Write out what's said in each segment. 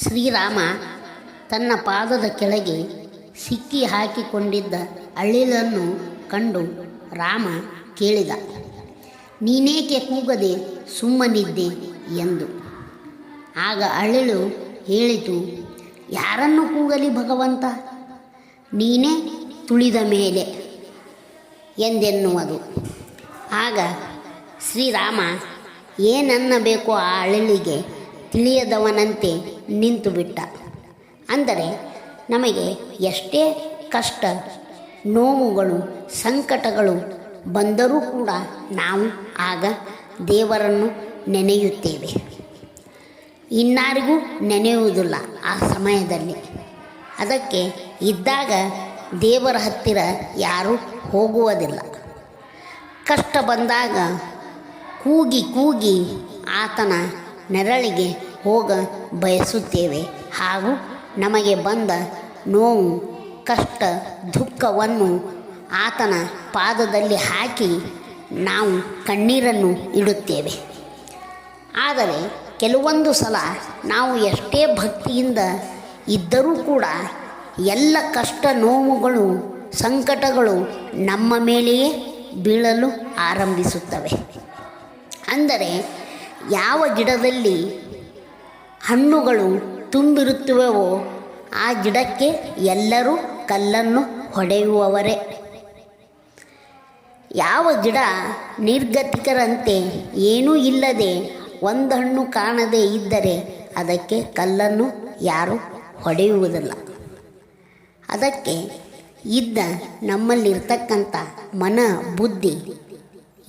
ಶ್ರೀರಾಮ ತನ್ನ ಪಾದದ ಕೆಳಗೆ ಸಿಕ್ಕಿ ಹಾಕಿಕೊಂಡಿದ್ದ ಅಳಿಲನ್ನು ಕಂಡು ರಾಮ ಕೇಳಿದ, ನೀನೇಕೆ ಕೂಗದೆ ಸುಮ್ಮನಿದ್ದೆ ಎಂದು. ಆಗ ಅಳಿಲು ಹೇಳಿತು, ಯಾರನ್ನು ಕೂಗಲಿ ಭಗವಂತ, ನೀನೇ ತುಳಿದ ಮೇಲೆ ಎಂದೆನ್ನುವುದು. ಆಗ ಶ್ರೀರಾಮ ಏನನ್ನಬೇಕೋ ಆ ಅಳಿಲಿಗೆ ತಿಳಿಯದವನಂತೆ ನಿಂತು ಬಿಟ್ಟ. ಅಂದರೆ ನಮಗೆ ಎಷ್ಟೇ ಕಷ್ಟ, ನೋವುಗಳು, ಸಂಕಟಗಳು ಬಂದರೂ ಕೂಡ ನಾವು ಆಗ ದೇವರನ್ನು ನೆನೆಯುತ್ತೇವೆ. ಇನ್ನಾರಿಗೂ ನೆನೆಯುವುದಿಲ್ಲ ಆ ಸಮಯದಲ್ಲಿ. ಅದಕ್ಕೆ ಇದ್ದಾಗ ದೇವರ ಹತ್ತಿರ ಯಾರೂ ಹೋಗುವುದಿಲ್ಲ. ಕಷ್ಟ ಬಂದಾಗ ಕೂಗಿ ಕೂಗಿ ಆತನ ನೆರಳಿಗೆ ಹೋಗ ಬಯಸುತ್ತೇವೆ. ಹಾಗೂ ನಮಗೆ ಬಂದ ನೋವು, ಕಷ್ಟ, ದುಃಖವನ್ನು ಆತನ ಪಾದದಲ್ಲಿ ಹಾಕಿ ನಾವು ಕಣ್ಣೀರನ್ನು ಇಡುತ್ತೇವೆ. ಆದರೆ ಕೆಲವೊಂದು ಸಲ ನಾವು ಎಷ್ಟೇ ಭಕ್ತಿಯಿಂದ ಇದ್ದರೂ ಕೂಡ ಎಲ್ಲ ಕಷ್ಟ, ನೋವುಗಳು, ಸಂಕಟಗಳು ನಮ್ಮ ಮೇಲೆಯೇ ಬೀಳಲು ಆರಂಭಿಸುತ್ತವೆ. ಅಂದರೆ ಯಾವ ಗಿಡದಲ್ಲಿ ಹಣ್ಣುಗಳು ತುಂಬಿರುತ್ತವೆಯೋ ಆ ಗಿಡಕ್ಕೆ ಎಲ್ಲರೂ ಕಲ್ಲನ್ನು ಹೊಡೆಯುವವರೇ. ಯಾವ ಗಿಡ ನಿರ್ಗತಿಕರಂತೆ ಏನೂ ಇಲ್ಲದೆ ಒಂದು ಹಣ್ಣು ಕಾಣದೇ ಇದ್ದರೆ ಅದಕ್ಕೆ ಕಲ್ಲನ್ನು ಯಾರೂ ಹೊಡೆಯುವುದಿಲ್ಲ. ಅದಕ್ಕೆ ಇದ್ದ ನಮ್ಮಲ್ಲಿರ್ತಕ್ಕಂಥ ಮನ, ಬುದ್ಧಿ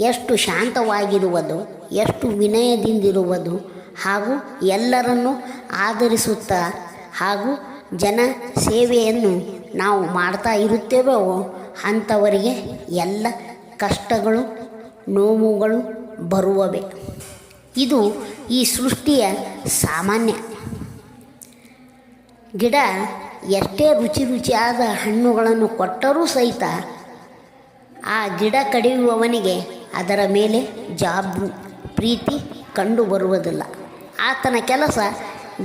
ಎಷ್ಟು ಶಾಂತವಾಗಿರುವುದು, ಎಷ್ಟು ವಿನಯದಿಂದಿರುವುದು, ಹಾಗೂ ಎಲ್ಲರನ್ನು ಆದರಿಸುತ್ತಾ ಹಾಗೂ ಜನ ಸೇವೆಯನ್ನು ನಾವು ಮಾಡ್ತಾ ಇರುತ್ತೇವೋ ಅಂಥವರಿಗೆ ಎಲ್ಲ ಕಷ್ಟಗಳು, ನೋವುಗಳು ಬರುವವೆ. ಇದು ಈ ಸೃಷ್ಟಿಯ ಸಾಮಾನ್ಯ. ಗಿಡ ಎಷ್ಟೇ ರುಚಿ ರುಚಿಯಾದ ಹಣ್ಣುಗಳನ್ನು ಕೊಟ್ಟರೂ ಸಹಿತ ಆ ಗಿಡ ಕಡಿಯುವವನಿಗೆ ಅದರ ಮೇಲೆ ಪ್ರೀತಿ ಕಂಡು ಬರುವುದಿಲ್ಲ. ಆತನ ಕೆಲಸ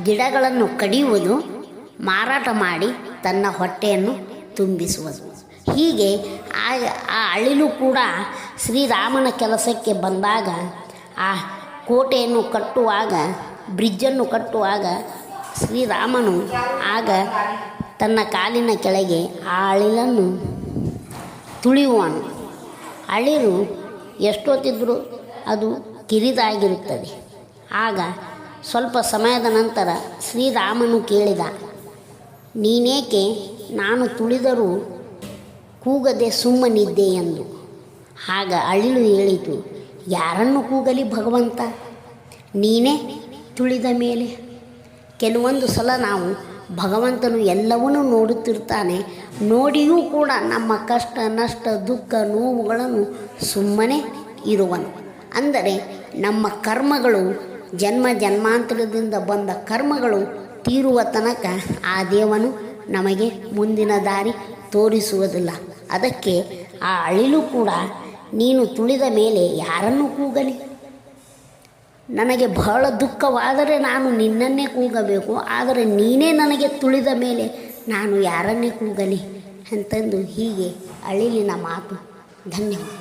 ಗಿಡಗಳನ್ನು ಕಡಿಯುವುದು, ಮಾರಾಟ ಮಾಡಿ ತನ್ನ ಹೊಟ್ಟೆಯನ್ನು ತುಂಬಿಸುವುದು. ಹೀಗೆ ಆ ಅಳಿಲು ಕೂಡ ಶ್ರೀರಾಮನ ಕೆಲಸಕ್ಕೆ ಬಂದಾಗ, ಆ ಕೋಟೆಯನ್ನು ಕಟ್ಟುವಾಗ, ಬ್ರಿಡ್ಜನ್ನು ಕಟ್ಟುವಾಗ ಶ್ರೀರಾಮನು ಆಗ ತನ್ನ ಕಾಲಿನ ಕೆಳಗೆ ಆ ಅಳಿಲನ್ನು ತುಳಿಯುವನು. ಅಳಿಲು ಎಷ್ಟೊತ್ತಿದ್ರೂ ಅದು ಕಿರಿದಾಗಿರುತ್ತದೆ. ಆಗ ಸ್ವಲ್ಪ ಸಮಯದ ನಂತರ ಶ್ರೀರಾಮನು ಕೇಳಿದ, ನೀನೇಕೆ ನಾನು ತುಳಿದರೂ ಕೂಗದೆ ಸುಮ್ಮನಿದ್ದೆ ಎಂದು. ಆಗ ಅಳಿಲು ಹೇಳಿತು, ಯಾರನ್ನು ಕೂಗಲಿ ಭಗವಂತ, ನೀನೇ ತುಳಿದ ಮೇಲೆ. ಕೆಲವೊಂದು ಸಲ ನಾವು ಭಗವಂತನು ಎಲ್ಲವನ್ನೂ ನೋಡುತ್ತಿರ್ತಾನೆ, ನೋಡಿಯೂ ಕೂಡ ನಮ್ಮ ಕಷ್ಟ, ನಷ್ಟ, ದುಃಖ, ನೋವುಗಳನ್ನು ಸುಮ್ಮನೆ ಇರುವನು. ಅಂದರೆ ನಮ್ಮ ಕರ್ಮಗಳು, ಜನ್ಮ ಜನ್ಮಾಂತರದಿಂದ ಬಂದ ಕರ್ಮಗಳು ತೀರುವ ತನಕ ಆ ದೇವನು ನಮಗೆ ಮುಂದಿನ ದಾರಿ ತೋರಿಸುವುದಿಲ್ಲ. ಅದಕ್ಕೆ ಆ ಅಳಿಲು ಕೂಡ, ನೀನು ತುಳಿದ ಮೇಲೆ ಯಾರನ್ನು ಕೂಗಲಿ, ನನಗೆ ಬಹಳ ದುಃಖವಾದರೆ ನಾನು ನಿನ್ನನ್ನೇ ಕೂಗಬೇಕು, ಆದರೆ ನೀನೇ ನನಗೆ ತುಳಿದ ಮೇಲೆ ನಾನು ಯಾರನ್ನೇ ಕೂಗಲಿ ಅಂತಂದು ಹೀಗೆ ಅಳಿಲಿನ ಮಾತು. ಧನ್ಯವಾದ.